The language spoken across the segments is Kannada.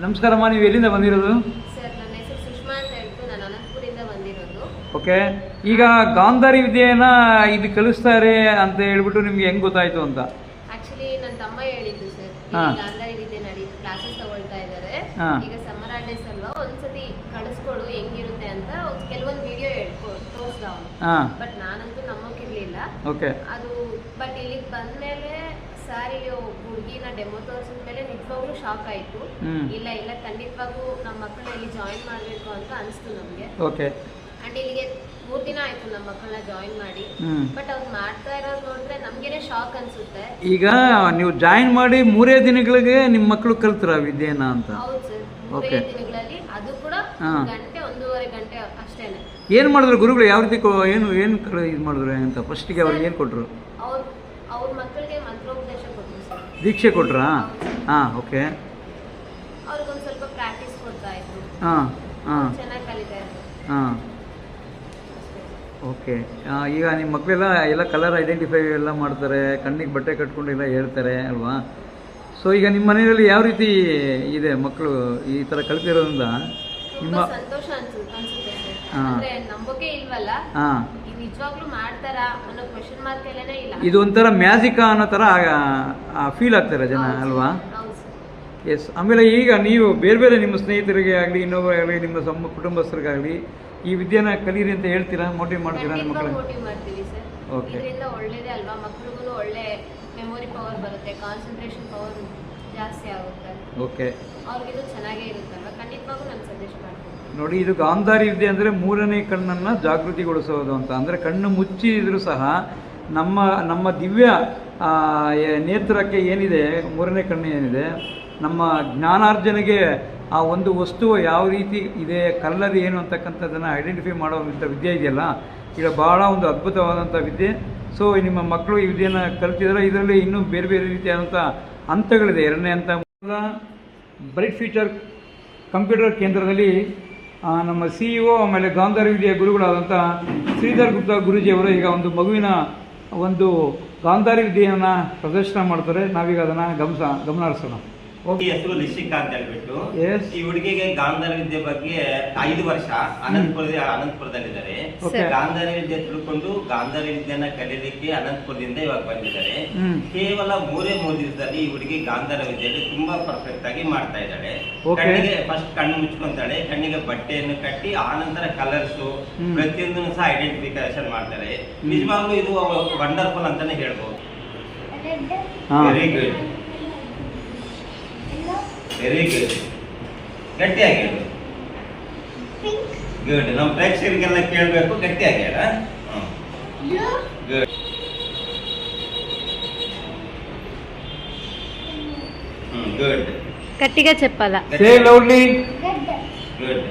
ನಮಸ್ಕಾರಮ್ಮ, ನೀವು ಎಲ್ಲಿಂದ ಬಂದಿರೋದು? ಸರ್, ನನ್ನ ಹೆಸರು ಸುಷ್ಮಾ ಅಂತ ಹೇಳ್ತು. ನಾನು ಅನಂತಪುರಿಂದ ಬಂದಿರೋದು. ಓಕೆ. ಈಗ ಗಾಂಧಾರಿ ವಿದ್ಯೆಯನ್ನ ಇಲ್ಲಿ ಕಲಿಸ್ತಾರೆ ಅಂತ ಹೇಳ್ಬಿಟ್ಟು ನಿಮ್ಗೆ ಹೆಂಗ್ ಗೊತ್ತಾಯ್ತು ಅಂತ? ಆಕ್ಚುಲಿ ನನ್ನ ತಮ್ಮ ಹೇಳಿದ್ದು ಸರ್, ಗಾಂಧಾರಿ ವಿದ್ಯೆ ಕ್ಲಾಸಸ್ ತಗೊಳ್ತಾ ಇದ್ದಾರೆ. ಈಗ ಸಮ್ಮರ್ ಹಾಲಿಡೇಸ್ ಅಲ್ವಾ, ಒಂದ್ಸತಿ ಕಳಿಸ್ಕೊಡು ಹೆಂಗಿರುತ್ತೆ ಅಂತ ಕೆಲವೊಂದು ವಿಡಿಯೋ ತೋರಿಸ್ದ ಅವನು. ಬಟ್ ನಾನಂತೂ ನಮ್ಮಕ್ಕಿರ್ಲಿಲ್ಲ ಅದು. ಬಟ್ ಇಲ್ಲಿಗೆ ಬಂದ್ಮೇಲೆ ಸಾರಿ ಹುಡುಗಿನ ಡೆಮೋ ತೋರಿಸಿದ ಮೇಲೆ ನಿಜವಾಗ್ಲೂ ಶಾಕ್ ಆಯ್ತು. ಇಲ್ಲ ಇಲ್ಲ ಖಂಡಿತವಾಗೂ ನಮ್ಮ ಮಕ್ಕಳನ್ನ ಇಲ್ಲಿ ಜಾಯಿನ್ ಮಾಡ್ಬೇಕು ಅಂತ ಅನಿಸ್ತು ನಮ್ಗೆ. ಅಂಡ್ ಇಲ್ಲಿಗೆ 3 ದಿನ ಆಯ್ತು ನಮ್ಮ ಮಕ್ಕಳನ್ನ ಜಾಯಿನ್ ಮಾಡಿ. ಬಟ್ ಅವ್ರು ಮಾಡ್ತಾ ಇರೋದು ನೋಡಿದ್ರೆ ನಮ್ಗೇನೆ ಶಾಕ್ ಅನ್ಸುತ್ತೆ. ಈಗ ನೀವು ಜಾಯಿನ್ ಮಾಡಿ 3 ದಿನಗಳಿಗೆ ನಿಮ್ಮ ಮಕ್ಕಳು ಕಲ್ತರ ವಿದ್ಯೆನ ಅಂತ? ಹೌದು ಸರ್, 3 ದಿನಗಳಲ್ಲಿ. ಅದು ಕೂಡ 1 ಗಂಟೆ 1.5 ಗಂಟೆ ಅಷ್ಟೇನೆ. ಏನ್ ಮಾಡಿದ್ರು ಗುರುಗಳು? ಯಾವ ರೀತಿ ಏನು ಇದು ಮಾಡಿದ್ರು ಅಂತ ಫಸ್ಟಿಗೆ ಅವ್ರಿಗೆ ಏನ್ ಕೊಟ್ರು? ಅವ್ರ ಮಕ್ಕಳಿಗೆ ಮಂತ್ರೋಪದೇಶ ಕೊಟ್ಟರು ಸರ್. ದೀಕ್ಷೆ ಕೊಟ್ರಾ? ಓಕೆ. ಅವ್ರಿಗೊಂದು ಸ್ವಲ್ಪ ಪ್ರಾಕ್ಟೀಸ್ ಕೊಡ್ತಾ ಇದ್ರು. ಚೆನ್ನಾಗಿ ಕಲಿತಾ ಇದ್ರು. ಓಕೆ. ಈಗ ನಿಮ್ಮ ಮಕ್ಕಳೆಲ್ಲ ಎಲ್ಲ ಕಲರ್ ಐಡೆಂಟಿಫೈ ಎಲ್ಲ ಮಾಡ್ತಾರೆ, ಕಣ್ಣಿಗೆ ಬಟ್ಟೆ ಕಟ್ಕೊಂಡು ಎಲ್ಲ ಹೇಳ್ತಾರೆ ಅಲ್ವಾ? ಸೊ ಈಗ ನಿಮ್ಮ ಮನೆಯಲ್ಲಿ ಯಾವ ರೀತಿ ಇದೆ ಮಕ್ಕಳು ಈ ಥರ ಕಲಿತಿರೋದ್ರಿಂದ? ನಿಮ್ಮ ಸಂತೋಷ ಅನ್ಸುತ್ತೆ ಸರ್. ಅಂದ್ರೆ ನಂಬಿಕೆ ಇಲ್ವಲ್ಲ, ನಿಜವಾಗ್ಲೂ ಮಾಡ್ತಾರಾ ಅನ್ನೋ ಕ್ವೆಶ್ಚನ್ ಮಾರ್ಕ್ ಎಲ್ಲನೇ ಇಲ್ಲ. ಇದು ಒಂಥರ ಮ್ಯಾಜಿಕ್ ಅನ್ನೋ ಥರ ಫೀಲ್ ಆಗ್ತಾರೆ ಜನ ಅಲ್ವಾ? ಎಸ್. ಆಮೇಲೆ ಈಗ ನೀವು ಬೇರೆ ಬೇರೆ ನಿಮ್ಮ ಸ್ನೇಹಿತರಿಗೆ ಆಗಲಿ, ಇನ್ನೊಬ್ಬರಾಗಲಿ, ನಿಮ್ಮ ಕುಟುಂಬಸ್ಥರಿಗಾಗಲಿ ಈ ವಿದ್ಯೆನ ಕಲೀರಿ ಅಂತ ಹೇಳ್ತೀರಾ, ಮೋಟಿವ್ ಮಾಡ್ತೀರಾ ನಿಮ್ಮ ಮಕ್ಕಳಿಗೆ? ಮೋಟಿವ್ ಮಾಡ್ತೀವಿ ಸರ್. ಇದರಿಂದ ಒಳ್ಳೇದೇ ಅಲ್ವಾ, ಮಕ್ಕಳಿಗೂ ಒಳ್ಳೆ ಮೆಮೊರಿ ಪವರ್ ಬರುತ್ತೆ, ಕಾನ್ಸಂಟ್ರೇಷನ್ ಪವರ್ ಜಾಸ್ತಿ ಆಗುತ್ತೆ. ಓಕೆ. ಅವ್ರಿಗಿದು ಚೆನ್ನಾಗೇ ಇರುತ್ತಲ್ವ, ಖಂಡಿತವಾಗೂ ನಾನು ಸಜೆಸ್ಟ್ ಮಾಡ್ತೀನಿ. ನೋಡಿ, ಇದು ಗಾಂಧಾರಿ ವಿದ್ಯೆ ಅಂದರೆ 3ನೇ ಕಣ್ಣನ್ನು ಜಾಗೃತಿಗೊಳಿಸೋದು ಅಂತ. ಅಂದರೆ ಕಣ್ಣು ಮುಚ್ಚಿದ್ರೂ ಸಹ ನಮ್ಮ ದಿವ್ಯ ನೇತ್ರಕ್ಕೆ ಏನಿದೆ, 3ನೇ ಕಣ್ಣು ಏನಿದೆ, ನಮ್ಮ ಜ್ಞಾನಾರ್ಜನೆಗೆ ಆ ಒಂದು ವಸ್ತು ಯಾವ ರೀತಿ ಇದೆ, ಕಲ್ಲರ್ ಏನು ಅಂತಕ್ಕಂಥದ್ದನ್ನು ಐಡೆಂಟಿಫೈ ಮಾಡೋವಂಥ ವಿದ್ಯೆ ಇದೆಯಲ್ಲ, ಈಗ ಭಾಳ ಒಂದು ಅದ್ಭುತವಾದಂಥ ವಿದ್ಯೆ. ಸೊ ನಿಮ್ಮ ಮಕ್ಕಳು ಈ ವಿದ್ಯೆಯನ್ನು ಕಲ್ತಿದ್ದಾರೆ. ಇದರಲ್ಲಿ ಇನ್ನೂ ಬೇರೆ ಬೇರೆ ರೀತಿಯಾದಂಥ ಹಂತಗಳಿದೆ. 2ನೇ ಹಂತ ಬ್ರೈಟ್ ಫ್ಯೂಚರ್ ಕಂಪ್ಯೂಟರ್ ಕೇಂದ್ರದಲ್ಲಿ ನಮ್ಮ CEO ಆಮೇಲೆ ಗಾಂಧಾರಿ ವಿದ್ಯೆಯ ಗುರುಗಳಾದಂಥ ಶ್ರೀಧರ್ ಗುಪ್ತಾ ಗುರೂಜಿಯವರು ಈಗ ಒಂದು ಮಗುವಿನ ಒಂದು ಗಾಂಧಾರಿ ವಿದ್ಯೆಯನ್ನು ಪ್ರದರ್ಶನ ಮಾಡ್ತಾರೆ. ನಾವೀಗ ಅದನ್ನು ಗಮನ ಹರಿಸೋಣ. ಈ ಹೆಸರು ಲಿಶಿಕಾ ಅಂತ ಹೇಳ್ಬಿಟ್ಟು, ಈ ಹುಡುಗಿಗೆ ಗಾಂಧಾರಿ ವಿದ್ಯೆ ಬಗ್ಗೆ 5 ವರ್ಷ ಅನಂತಪುರದಲ್ಲಿದ್ದಾರೆ. ಗಾಂಧಾರಿ ವಿದ್ಯೆ ತಿಳ್ಕೊಂಡು ಗಾಂಧಾರಿ ವಿದ್ಯೆನ ಕಲೀಲಿಕ್ಕೆ ಅನಂತಪುರದಿಂದ ಇವಾಗ ಬಂದಿದ್ದಾರೆ. ಕೇವಲ 3 ದಿವಸದಲ್ಲಿ ಈ ಹುಡುಗಿ ಗಾಂಧಾರಿ ವಿದ್ಯೆಯಲ್ಲಿ ತುಂಬಾ ಪರ್ಫೆಕ್ಟ್ ಆಗಿ ಮಾಡ್ತಾ ಇದ್ದಾಳೆ. ಕಣ್ಣಿಗೆ ಫಸ್ಟ್ ಕಣ್ಣು ಮುಚ್ಕೊಂತಾಳೆ, ಕಣ್ಣಿಗೆ ಬಟ್ಟೆಯನ್ನು ಕಟ್ಟಿ ಆನಂತರ ಕಲರ್ಸ್ ಪ್ರತಿಯೊಂದನ್ನು ಸಹ ಐಡೆಂಟಿಫಿಕೇಶನ್ ಮಾಡ್ತಾರೆ. ನಿಜವಾಗ್ಲೂ ಇದು ವಂಡರ್ಫುಲ್ ಅಂತಾನೆ ಹೇಳ್ಬೋದು. Very good, very good. ಗಟ್ಟಿಯಾಗಿ ಹೇಳು. ಗುಡ್. ನಮ್ಮ ಪ್ರೇಕ್ಷಕರಿಗೆಲ್ಲ ಕೇಳಬೇಕು, ಗಟ್ಟಿಯಾಗಿ ಹೇಳ. ಗುಡ್. ಗುಡ್. ಗಟ್ಟಿగా చెప్పాలా? Say loudly. Good.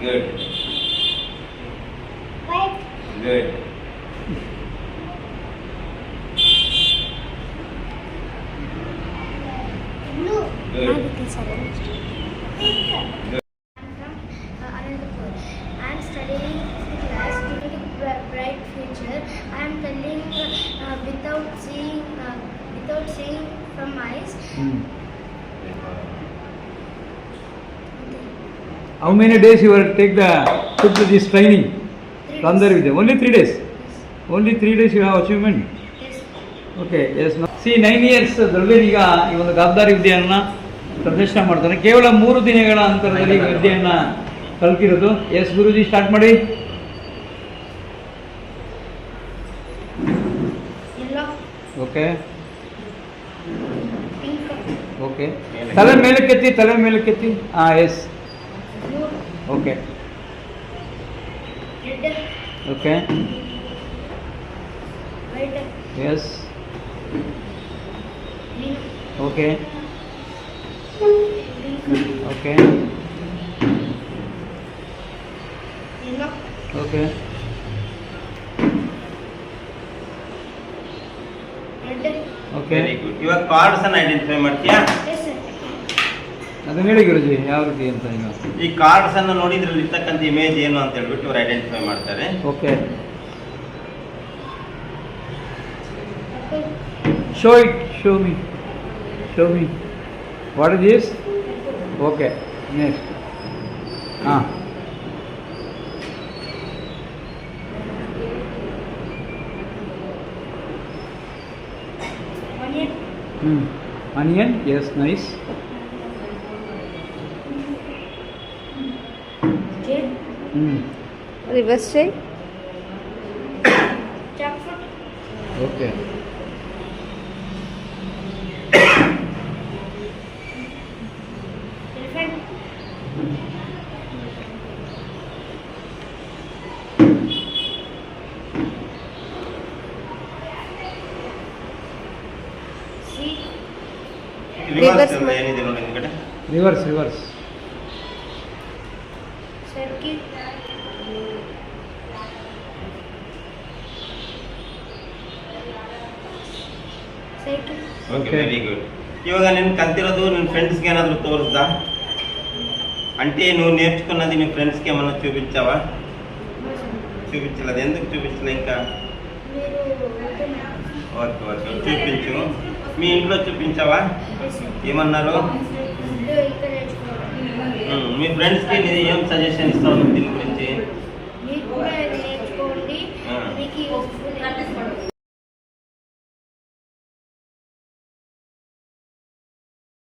Good. Good. Good. I am studying class during bright future. I am telling without seeing from eyes. How many days you will took this training? Gandhari Vidya. Only 3 days. Only 3 days you have achievement. Yes. Okay. Yes. See, 9 years ದೊಡ್ಡವೇನು ಈಗ ಈ ಒಂದು ಗಾಂಧಾರಿ ವಿದ್ಯೆಯನ್ನು ಪ್ರದರ್ಶನ ಮಾಡ್ತಾನೆ. ಕೇವಲ 3 ದಿನಗಳ ಅಂತರದಲ್ಲಿ ವಿದ್ಯೆಯನ್ನು ಕಲ್ತಿರೋದು. ಎಸ್ ಗುರುಜಿ, ಸ್ಟಾರ್ಟ್ ಮಾಡಿ. ಓಕೆ. ಓಕೆ. ತಲೆ ಮೇಲಕ್ಕೆತ್ತಿ. Yes. Okay. Okay. Yes. Okay. Okay. Okay. Okay. Very good. ಇವಾಗ ಕಾರ್ಡ್ಸ್ ಅನ್ನು ಐಡೆಂಟಿಫೈ ಮಾಡ್ತೀಯಾ? ಅದನ್ನ ಹೇಳಿ ಗುರುಜಿ, ಯಾವ ರೀತಿ ಅಂತ. ಈಗ ಈ ಕಾರ್ಡ್ಸ್ ಅನ್ನು ನೋಡಿ ಇದ್ರಲ್ಲಿ ಇರ್ತಕ್ಕಂಥ ಇಮೇಜ್ ಏನು ಅಂತ ಹೇಳ್ಬಿಟ್ಟು ಇವರು ಐಡೆಂಟಿಫೈ ಮಾಡ್ತಾರೆ. Okay. Show it. Show me. What is this? Okay, next. ಹಾಂ, Onion. Onion, yes, nice. Kale. Reverse ಚೈ. Jackfruit. Okay, Elephant. Sea. Reverse ಏನಿದೆ ನೋಡಿ ಈ ಕಡೆ. Reverse, reverse. Circle. Cycle. Okay, Okay. Very good. ಇವಾಗ ನೀನು ಕಲ್ತಿರೋದು ನಿನ್ನ ಫ್ರೆಂಡ್ಸ್ಗೆ ಏನಾದರೂ ತೋರಿಸ್ದಾ? అంటే నువ్వు నేర్చుకున్నది నీ ఫ్రెండ్స్కి ఏమన్నా చూపించావా? చూపించలేదు. ఎందుకు చూపించలే ఇంకా? మీరు వెళ్తున్నా. ఓకే ఓకే, చూపించు. మీ ఇంట్లో చూపించావా? ఏమన్నారు? ఇక్కడ నేర్చుకోవాలి. మీ ఫ్రెండ్స్కి నీ ఏం సజెషన్ ఇస్తావు దీని గురించి?